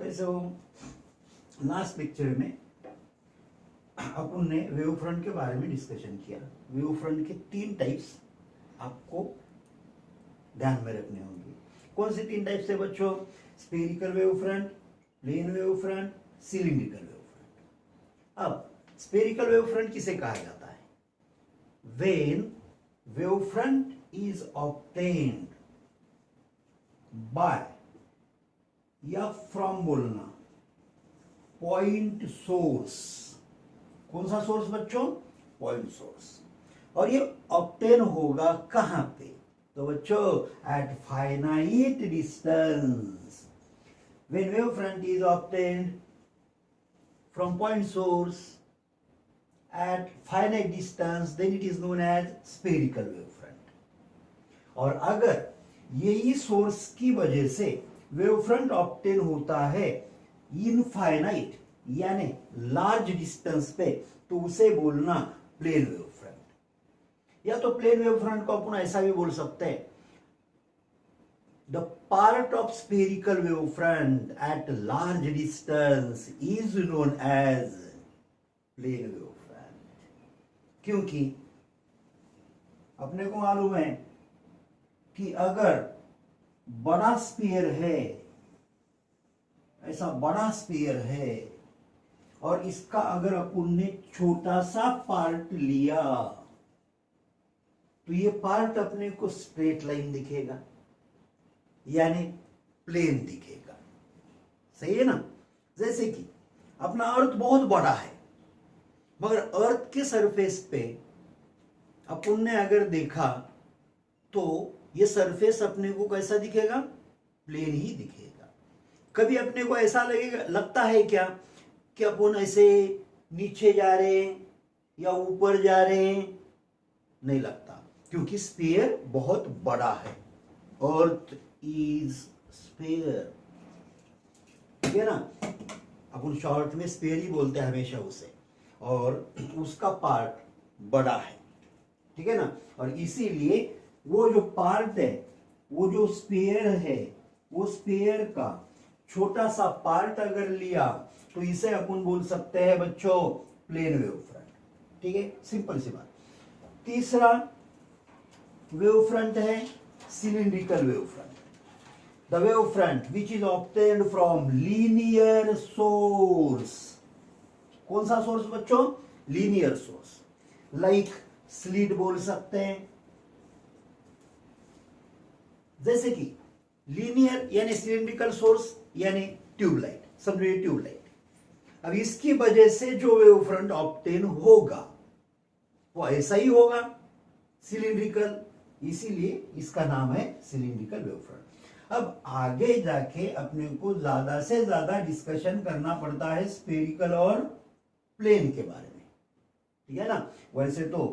कैसे हो? Last lecture में अपन ने वेव फ्रंट के बारे में डिस्कशन किया। वेव फ्रंट के 3 टाइप्स आपको ध्यान में रखने होंगे। कौन से 3 टाइप्स है बच्चों? Spherical wave front, plane wave front, cylindrical wave front. अब स्फेरिकल वेव फ्रंट किसे कहा जाता है? When wave front is obtained by या फ्रॉम बोलना पॉइंट सोर्स। कौन सा सोर्स बच्चों? Point source. और ये ऑब्टेन होगा कहां पे? तो बच्चों at finite distance. When wave front is obtained from point source at finite distance, then it is known as spherical wave front. और अगर यही सोर्स की वजह से वेव फ्रंट ऑब्टेन होता है इनफाइनाइट यानी लार्ज डिस्टेंस पे, तो उसे बोलना प्लेन वेव फ्रंट। या तो प्लेन वेव फ्रंट को अपन ऐसा भी बोल सकते हैं, the part of spherical wave front at large distance is known as plane wave front. क्योंकि अपने को मालूम है कि अगर बड़ा स्फीयर है, ऐसा बड़ा स्फीयर है, और इसका अगर अपन ने छोटा सा पार्ट लिया तो ये पार्ट अपने को स्ट्रेट लाइन दिखेगा यानी प्लेन दिखेगा। सही है ना? जैसे कि अपना अर्थ बहुत बड़ा है, मगर अर्थ के सरफेस पे अपन ने अगर देखा तो ये सरफेस अपने को कैसा दिखेगा? प्लेन ही दिखेगा। कभी अपने को ऐसा लगता है क्या कि अपन ऐसे नीचे जा रहे हैं या ऊपर जा रहे हैं? नहीं लगता, क्योंकि स्फीयर बहुत बड़ा है। अर्थ इज स्फीयर, ठीक है ना? अपन शॉर्ट में स्फीयर ही बोलते हैं हमेशा उसे, और उसका पार्ट बड़ा है, ठीक है ना? और इसीलिए वो जो पार्ट है, वो जो स्फीयर है, वो स्फीयर का छोटा सा पार्ट अगर लिया तो इसे अपन बोल सकते हैं बच्चों प्लेन वेव फ्रंट। ठीक है, सिंपल सी बात। तीसरा वेव फ्रंट है cylindrical wave front. The wave front which is obtained from linear source. कौन सा सोर्स बच्चों? Linear source. लाइक स्लिट बोल सकते हैं। जैसे कि लीनियर यानी सिलिंड्रिकल सोर्स यानी ट्यूबलाइट, समझो ये ट्यूबलाइट। अब इसकी वजह से जो वेव फ्रंट ऑब्टेन होगा वो ऐसा ही होगा, सिलिंड्रिकल, इसीलिए इसका नाम है सिलिंड्रिकल वेव फ्रंट। अब आगे जाके अपने को ज्यादा से ज्यादा डिस्कशन करना पड़ता है स्फेरिकल और प्लेन के बारे में, ठीक है ना? वैसे तो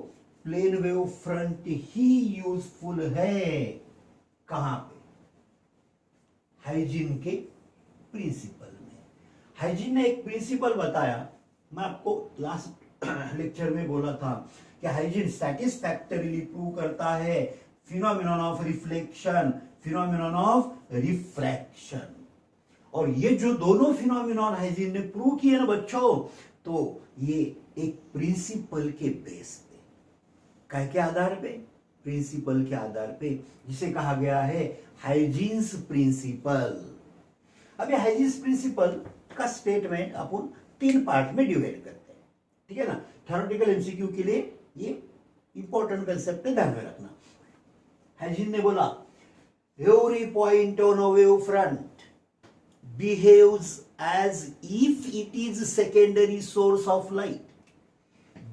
प्लेन वेव फ्रंट ही यूजफुल है। कहां पे? हाइजीन के प्रिंसिपल में। हाइजीन ने एक प्रिंसिपल बताया, मैं आपको लास्ट लेक्चर में बोला था कि हाइजीन सैटिस्फैक्टरीली प्रूव करता है phenomenon of reflection, phenomenon of refraction. और ये जो दोनों फिनोमेनन हाइजीन ने प्रूव किए ना बच्चों, तो ये एक प्रिंसिपल के बेस पे, काय के आधार पे? प्रिंसिपल के आधार पे, जिसे कहा गया है हाइजीन्स प्रिंसिपल। अब ये हाइजीन्स प्रिंसिपल का स्टेटमेंट अपन 3 पार्ट में डिवाइड करते हैं, ठीक है ना? थ्योरेटिकल एमसीक्यू के लिए ये इंपॉर्टेंट कंसेप्ट है, ध्यान में रखना। हाइजीन ने बोला every point on a wave front behaves as if it is secondary source of light,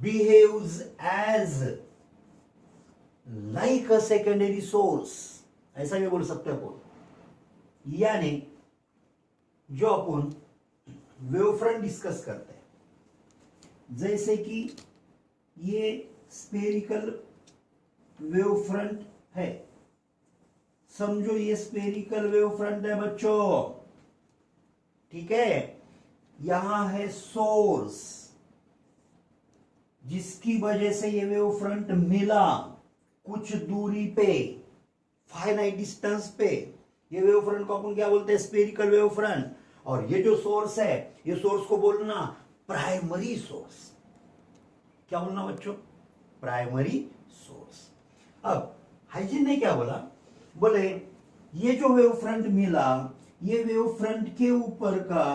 behaves as like a secondary source, ऐसा भी बोल सकते हैं अपन। यानी जो अपन वेव फ्रंट डिस्कस करते हैं, जैसे कि ये स्फेरिकल वेव फ्रंट है, समझो ये स्फेरिकल वेव फ्रंट है बच्चों, ठीक है? यहां है सोर्स, जिसकी वजह से ये वेव फ्रंट मिला कुछ दूरी पे, फाइनाइट डिस्टेंस पे। ये वेव फ्रंट को अपन क्या बोलते हैं? Spherical wave front. और ये जो सोर्स है, ये सोर्स को बोलना प्राइमरी सोर्स। क्या बोलना बच्चों? Primary source. अब हाइजीन ने क्या बोला? बोले ये जो वेव फ्रंट मिला, ये वेव फ्रंट के ऊपर का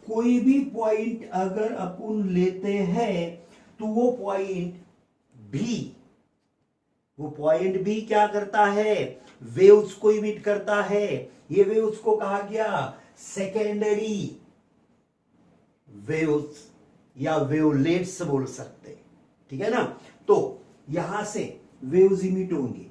कोई भी पॉइंट अगर अपन लेते हैं तो वो पॉइंट भी क्या करता है? वेव्स को इमिट करता है। ये वेव्स को कहा गया सेकेंडरी वेव्स या वेवलेट्स बोल सकते, ठीक है ना। तो यहां से वेव्स इमिट होंगे,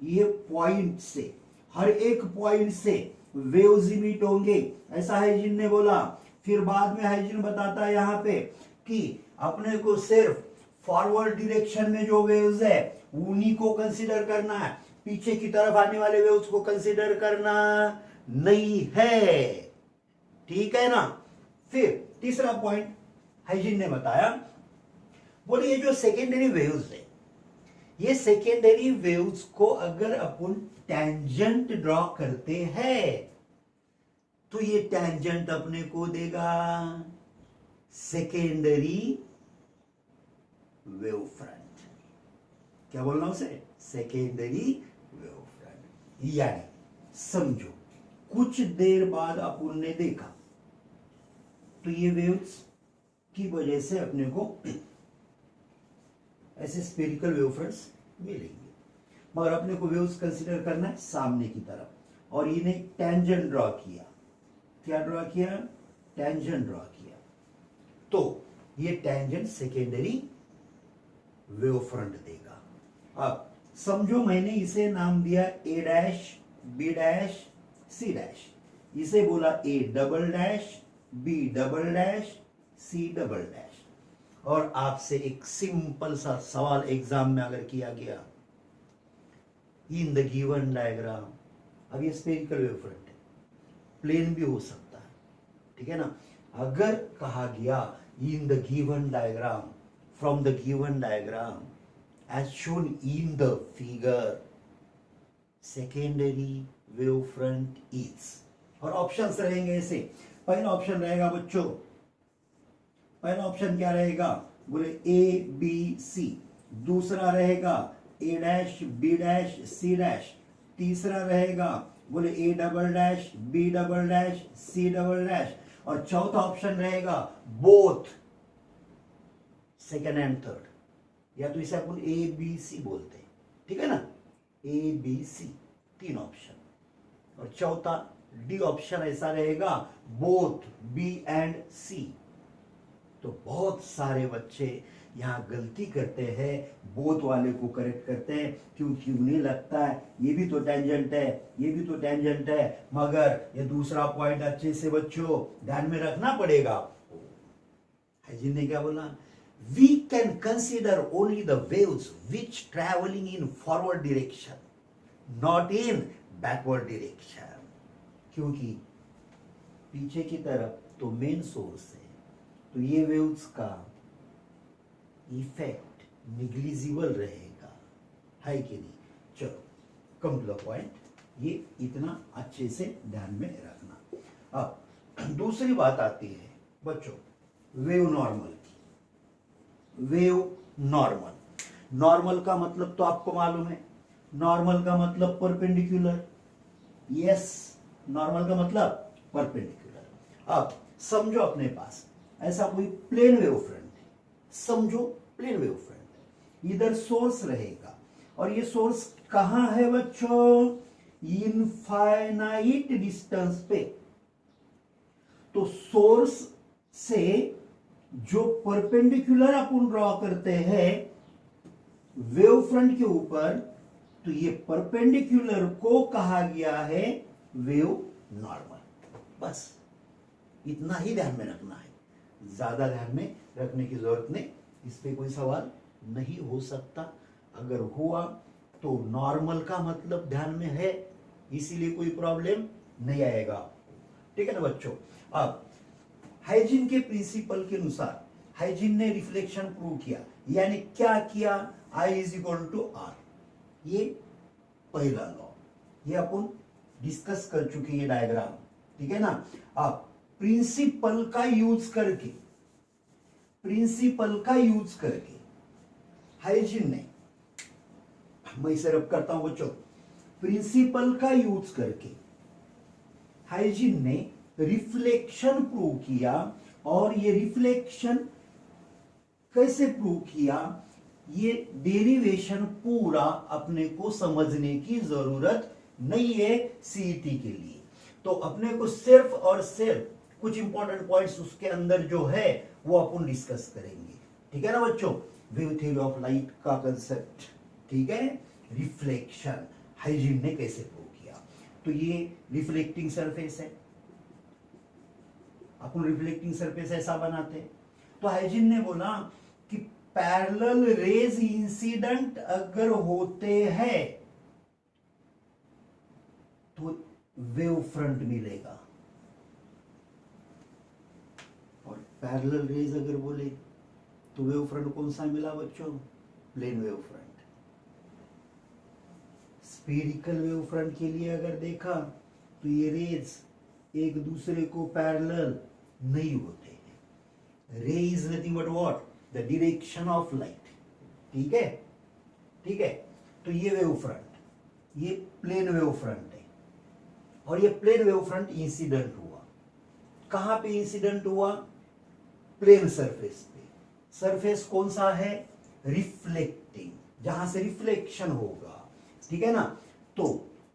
ये पॉइंट से, हर एक पॉइंट से वेव्स इमिट होंगे, ऐसा हाइजीन ने बोला। फिर बाद में हाइजीन बताता है यहां पे कि अपने को सिर्फ फॉरवर्ड डायरेक्शन में जो वेव्स है उन्हीं को कंसीडर करना है, पीछे की तरफ आने वाले वेव्स को कंसीडर करना नहीं है, ठीक है ना। फिर तीसरा पॉइंट हाइजीन ने बताया, बोले ये जो सेकेंडरी वेव्स है, ये सेकेंडरी वेव्स को अगर अपन टेंजेंट ड्रॉ करते हैं तो ये टेंजेंट अपने को देगा सेकेंडरी वेव फ्रंट। क्या बोलना उसे? Secondary wave front. यानी समझो कुछ देर बाद अपन ने देखा तो ये वेव्स की वजह से अपने को ऐसे स्फेरिकल वेव फ्रंट्स मिलेंगे, मगर अपने को वेव्स कंसीडर करना है सामने की तरफ, और इन्हें टेंजेंट ड्रॉ किया। क्या ड्रॉ किया? टेंजेंट ड्रॉ किया। तो ये टेंजेंट सेकेंडरी वेव फ्रंट देगा। अब समझो मैंने इसे नाम दिया A dash, B dash, C dash. इसे बोला A double dash, B double dash, C double dash. और आपसे एक सिंपल सा सवाल एग्जाम में अगर किया गया, इन द गिवन डायग्राम, अब ये स्फेरिकल वेव फ्रंट है, प्लेन भी हो सकता है, ठीक है ना। अगर कहा गया in the given diagram, from the given diagram as shown in the figure, secondary wave front is, और ऑप्शंस रहेंगे ऐसे। पहला ऑप्शन रहेगा बच्चों, पहला ऑप्शन क्या रहेगा? बोले ए बी सी। दूसरा रहेगा A dash, B dash, C dash. तीसरा रहेगा बोले A double dash, B double dash, C double dash. और चौथा ऑप्शन रहेगा बोथ सेकेंड एंड थर्ड, या तो इसे अपन ए बी सी बोलते हैं, ठीक है ना। ए बी सी तीन ऑप्शन, और चौथा डी ऑप्शन ऐसा रहेगा बोथ बी एंड सी। तो बहुत सारे बच्चे यहाँ गलती करते हैं, बोथ वाले को करेक्ट करते हैं, क्योंकि उन्हें लगता है ये भी तो टेंजेंट है, ये भी तो टेंजेंट है, मगर ये दूसरा पॉइंट अच्छे से बच्चों ध्यान में रखना पड़ेगा। हाइजीन ने क्या बोला? We can consider only the waves which travelling in forward direction, not in backward direction, क्योंकि पीछे की तरफ तो मेन सोर्स है, तो ये वेव्स का इफेक्ट निग्लिजिबल रहेगा, है कि नहीं। चलो कम टू द पॉइंट, ये इतना अच्छे से ध्यान में रखना। अब दूसरी बात आती है बच्चों वेव नॉर्मल की। वेव नॉर्मल, नॉर्मल का मतलब तो आपको मालूम है, नॉर्मल का मतलब परपेंडिकुलर। यस, नॉर्मल का मतलब परपेंडिकुलर। अब समझो अपने पास ऐसा कोई प्लेन वेव फ्रंट है, समझो प्लेन वेव फ्रंट, इधर सोर्स रहेगा, और ये सोर्स कहां है बच्चों? इनफाइनाइट डिस्टेंस पे। तो सोर्स से जो परपेंडिकुलर अपन ड्रॉ करते हैं वेव फ्रंट के ऊपर, तो ये परपेंडिकुलर को कहा गया है वेव नॉर्मल। बस इतना ही ध्यान में रखना है, ज्यादा ध्यान में रखने की जरूरत नहीं, इस पे कोई सवाल नहीं हो सकता। अगर हुआ तो नॉर्मल का मतलब ध्यान में है, इसीलिए कोई प्रॉब्लम नहीं आएगा, ठीक है ना बच्चों। अब हाइजीन के प्रिंसिपल के अनुसार हाइजीन ने रिफ्लेक्शन प्रूव किया, यानी क्या किया? I is equal to are, ये पहला लॉ, ये अपन डिस्कस कर चुके ये डायग्राम, ठीक है ना। अब प्रिंसिपल का यूज करके हाइजीन ने, मैं इसे रब करता हूं बच्चों, प्रिंसिपल का यूज करके हाइजीन ने रिफ्लेक्शन प्रूव किया। और ये रिफ्लेक्शन कैसे प्रूव किया, ये डेरिवेशन पूरा अपने को समझने की जरूरत नहीं है सीईटी के लिए। तो अपने को सिर्फ और सिर्फ कुछ इंपॉर्टेंट पॉइंट्स उसके अंदर जो है वो अपन डिस्कस करेंगे। ठीक है ना बच्चों, वेव थ्योरी ऑफ लाइट का कंसेप्ट, ठीक है, रिफ्लेक्शन हाइजीन ने कैसे प्रूव किया। तो ये रिफ्लेक्टिंग सरफेस है, अपन रिफ्लेक्टिंग सरफेस ऐसा बनाते हैं। तो हाइजीन ने बोला कि पैरेलल रेज इंसिडेंट अगर होते हैं तो वेव फ्रंट मिलेगा, और पैरेलल रेज अगर बोले तो वेव फ्रंट कौन सा मिला बच्चों, plane wave front. Spherical wave front के लिए अगर देखा तो ये रेज एक दूसरे को पैरेलल नहीं होते हैं। रे is nothing but what, the direction of light. ठीक है, ठीक है। तो ये वेव फ्रंट, ये प्लेन वेव फ्रंट है, और ये प्लेन वेव फ्रंट इंसिडेंट हुआ। कहां पे इंसिडेंट हुआ, प्लेन सरफेस पे। सरफेस कौन सा है, रिफ्लेक्टिंग, जहां से रिफ्लेक्शन होगा। ठीक है ना। तो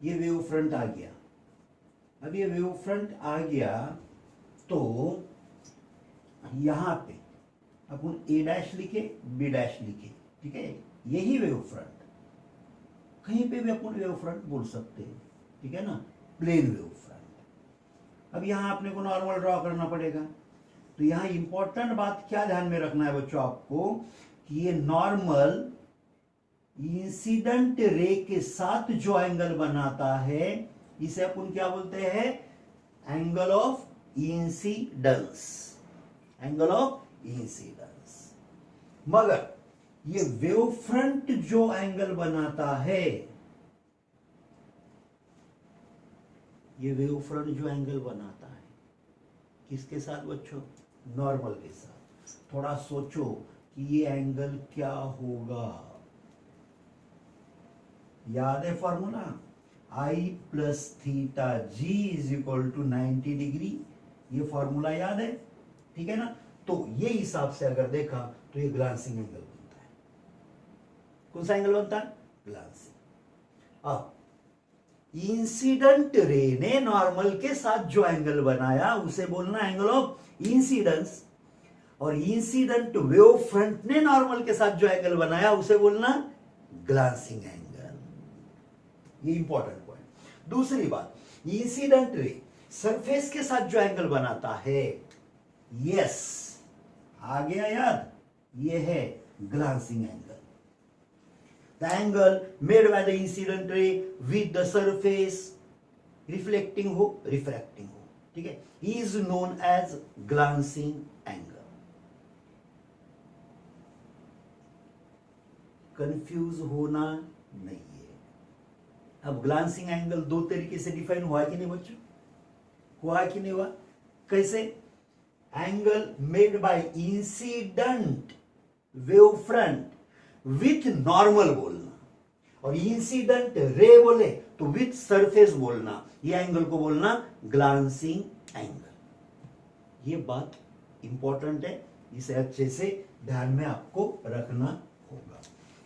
ये वेव फ्रंट आ गया। अब ये वेव फ्रंट आ गया तो यहां पे अपन ए डैश लिखे, बी डैश लिखे, ठीक है, यही वेव फ्रंट, कहीं पे भी अपन वेव फ्रंट बोल सकते हैं। ठीक है ना, प्लेन वेव फ्रंट। अब यहां अपने को नॉर्मल ड्रॉ करना पड़ेगा। तो यहां इंपॉर्टेंट बात क्या ध्यान में रखना है बच्चों आपको, कि ये नॉर्मल इंसिडेंट रे के साथ जो एंगल बनाता है इसे अपन क्या बोलते हैं, angle of incidence, angle of incidence. मगर ये वेव फ्रंट जो एंगल बनाता है, ये वेव फ्रंट जो एंगल बनाता है किसके साथ बच्चों, नॉर्मल के साथ। थोड़ा सोचो कि ये एंगल क्या होगा, याद है formula, I plus theta g is equal to 90 degree, ये फॉर्मूला याद है। ठीक है ना। तो ये हिसाब से अगर देखा तो ये ग्लांसिंग एंगल बनता है। कौन सा एंगल बनता है, ग्लांसिंग। अब इंसिडेंट रे ने नॉर्मल के साथ जो एंगल बनाया उसे बोलना एंगल ऑफ इंसिडेंस, और इंसिडेंट वेव फ्रंट ने नॉर्मल के साथ जो एंगल बनाया उसे बोलना ग्लांसिंग एंगल। ये इंपॉर्टेंट पॉइंट। दूसरी बात, इंसिडेंट रे सरफेस के साथ जो एंगल बनाता है, यस आ गया याद, ये है glancing angle. The angle made by the incident ray with the surface reflecting हो रिफ्रैक्टिंग हो, ठीक है, is known as glancing angle. Confuse होना नहीं है। अब ग्लांसिंग एंगल दो तरीके से डिफाइन हुआ कि नहीं बच्चों, हुआ कि नहीं हुआ, कैसे, angle made bye incident wave front with normal बोलना, और इंसिडेंट रे बोले तो विथ सरफेस बोलना, ये एंगल को बोलना ग्लांसिंग एंगल। ये बात इंपॉर्टेंट है, इसे अच्छे से ध्यान में आपको रखना होगा।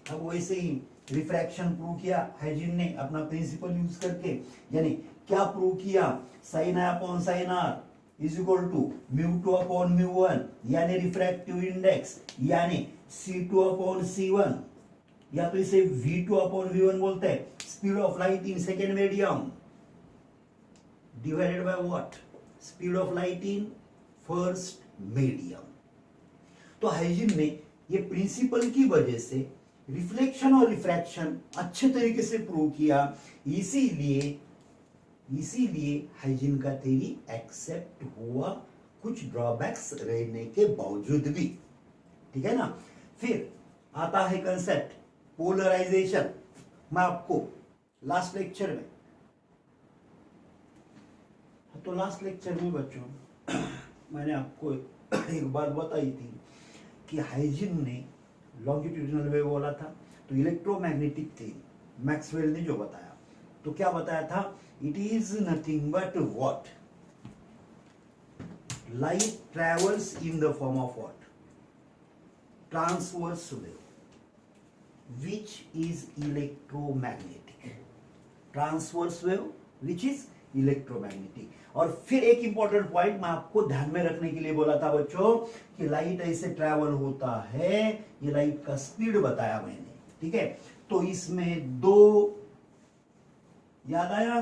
अब वैसे ही रिफ्रैक्शन प्रूव किया हाइजीन ने अपना प्रिंसिपल यूज करके, यानी क्या प्रूव किया, sine I upon sine R is equal to μ2 upon μ1, यानी रिफ्रैक्टिव इंडेक्स, यानी C2 अपॉन C1, या तो इसे V2 अपॉन V1 बोलते हैं, speed of light in second medium divided by what, speed of light in first medium. तो hygiene ने ये प्रिंसिपल की वजह से रिफ्लेक्शन और रिफ्रैक्शन अच्छे तरीके से प्रूव किया, इसीलिए हाइजीन का थ्योरी एक्सेप्ट हुआ, कुछ ड्रॉबैक्स रहने के बावजूद भी। ठीक है ना। फिर आता है कंसेप्ट पोलराइजेशन। मैं आपको लास्ट लेक्चर में बच्चों मैंने आपको एक बात बताई थी कि हाइजिन ने लॉन्गिट्यूडिनल वेव बोला था, तो इलेक्ट्रोमैग्नेटिक थी मैक्सवेल ने जो बताया, तो क्या बताया था, it is nothing but what, light travels in the form of what, transverse wave which is electromagnetic, transverse wave which is electromagnetic। और फिर एक इंपॉर्टेंट पॉइंट मैं आपको ध्यान में रखने के लिए बोला था बच्चों कि लाइट ऐसे ट्रैवल होता है, ये लाइट का स्पीड बताया मैंने, ठीक है। तो इसमें दो, याद आया,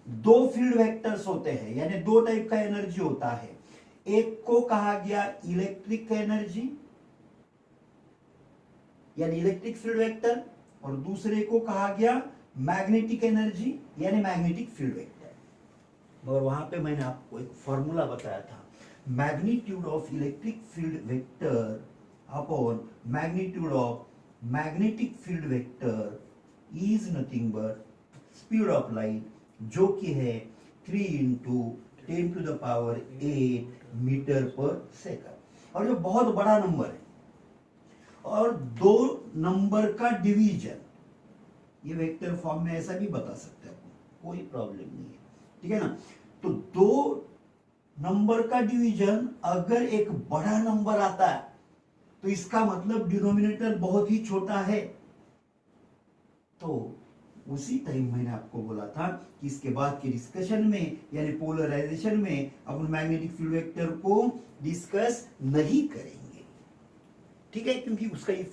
दो फील्ड वेक्टर्स होते हैं, यानी दो टाइप का एनर्जी होता है। एक को कहा गया इलेक्ट्रिक एनर्जी यानी इलेक्ट्रिक फील्ड वेक्टर, और दूसरे को कहा गया मैग्नेटिक एनर्जी यानी मैग्नेटिक फील्ड वेक्टर। और वहां पे मैंने आपको एक फॉर्मूला बताया था, magnitude of electric field vector upon magnitude of magnetic field vector is nothing but speed of light, जो कि है 3 into 10 to the power 8 metre per second. और जो बहुत बड़ा नंबर है और दो नंबर का डिवीजन, ये वेक्टर फॉर्म में ऐसा भी बता सकते हैं, कोई प्रॉब्लम नहीं है, ठीक है ना। तो दो नंबर का डिवीजन अगर एक बड़ा नंबर आता है तो इसका मतलब डिनोमिनेटर बहुत ही छोटा है। तो उसी टाइम मैंने आपको बोला था कि इसके बाद के डिस्कशन में यानी पोलराइजेशन में अपन मैग्नेटिक फील्ड वेक्टर को डिस्कस नहीं करेंगे, ठीक है, क्योंकि उसका इफेक्ट